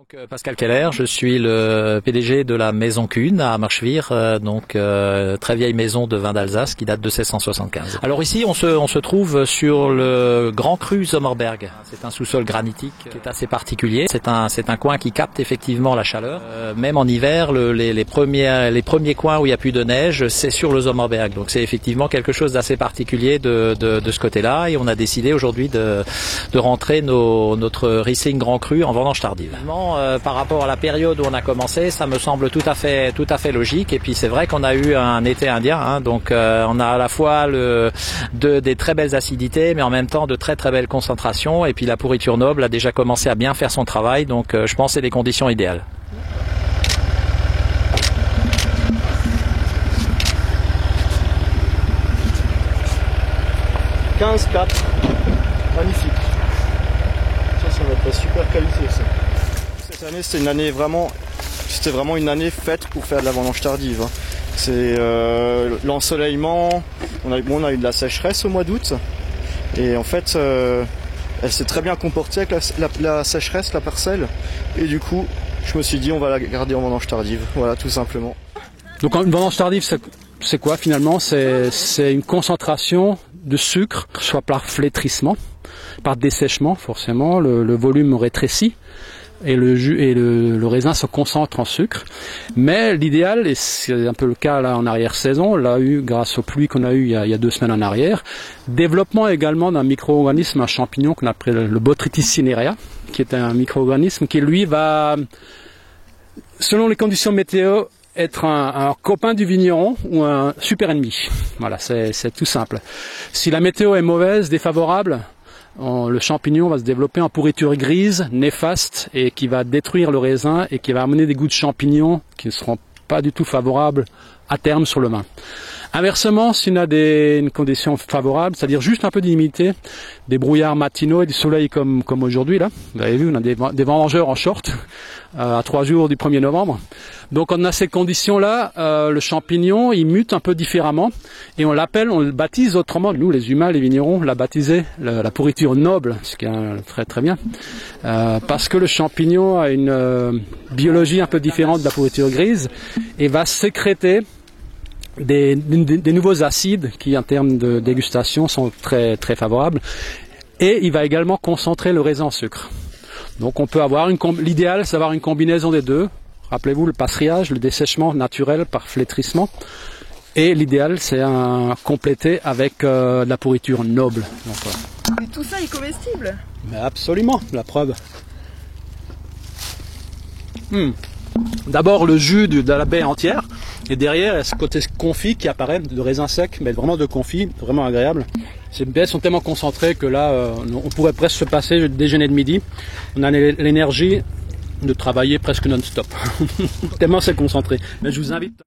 Donc Pascal Keller, je suis le PDG de la maison Kuhn à Marchevire, très vieille maison de vin d'Alsace qui date de 1675. Alors ici on se trouve sur le Grand Cru Sommerberg. C'est un sous-sol granitique qui est assez particulier. C'est un coin qui capte effectivement la chaleur. Même en hiver, les premiers coins où il n'y a plus de neige, c'est sur le Sommerberg. Donc c'est effectivement quelque chose d'assez particulier de ce côté-là, et on a décidé aujourd'hui de rentrer notre Riesling Grand Cru en vendange tardive. Par rapport à la période où on a commencé, ça me semble tout à fait logique. Et puis c'est vrai qu'on a eu un été indien, donc on a à la fois des très belles acidités, mais en même temps de très belles concentrations. Et puis la pourriture noble a déjà commencé à bien faire son travail, donc je pense que c'est les conditions idéales. « 15-4, magnifique. Ça va être la super qualité ça. Cette année, c'était vraiment une année faite pour faire de la vendange tardive. C'est l'ensoleillement. On a eu de la sécheresse au mois d'août, et en fait, elle s'est très bien comportée avec la sécheresse, la parcelle. Et du coup, je me suis dit, on va la garder en vendange tardive. Voilà, tout simplement. Donc une vendange tardive, c'est quoi finalement? C'est une concentration de sucre, soit par flétrissement, par dessèchement forcément, le volume rétrécit et le raisin se concentre en sucre. Mais l'idéal, et c'est un peu le cas là en arrière-saison, on l'a eu grâce aux pluies qu'on a eu il y a 2 semaines en arrière, développement également d'un micro-organisme, un champignon qu'on appelle le Botrytis cinerea, qui est un micro-organisme qui lui va, selon les conditions météo, être un copain du vigneron ou un super ennemi. Voilà, c'est tout simple. Si la météo est mauvaise, défavorable, le champignon va se développer en pourriture grise, néfaste, et qui va détruire le raisin et qui va amener des goûts de champignons qui ne seront pas du tout favorables à terme sur le vin. Inversement, si on a une condition favorable, c'est-à-dire juste un peu d'humidité, des brouillards matinaux et du soleil comme aujourd'hui là, vous avez vu, on a des vendangeurs en short à 3 jours du 1er novembre. Donc on a ces conditions-là, le champignon il mute un peu différemment, et on le baptise autrement. Nous les humains, les vignerons, on l'a baptisé la pourriture noble, ce qui est très bien, parce que le champignon a une biologie un peu différente de la pourriture grise et va sécréter des nouveaux acides qui en termes de dégustation sont très favorables, et il va également concentrer le raisin en sucre. Donc on peut avoir l'idéal, c'est d'avoir une combinaison des deux. Rappelez-vous le passeriage, le dessèchement naturel par flétrissement, et l'idéal c'est compléter avec de la pourriture noble. Donc, voilà. Mais tout ça est comestible? Mais absolument, la preuve. D'abord le jus de la baie entière, et derrière il y a ce côté confit qui apparaît, de raisin sec, mais vraiment de confit, vraiment agréable. Ces baies sont tellement concentrées que là on pourrait presque se passer le déjeuner de midi. On a l'énergie de travailler presque non-stop, tellement c'est concentré. Mais je vous invite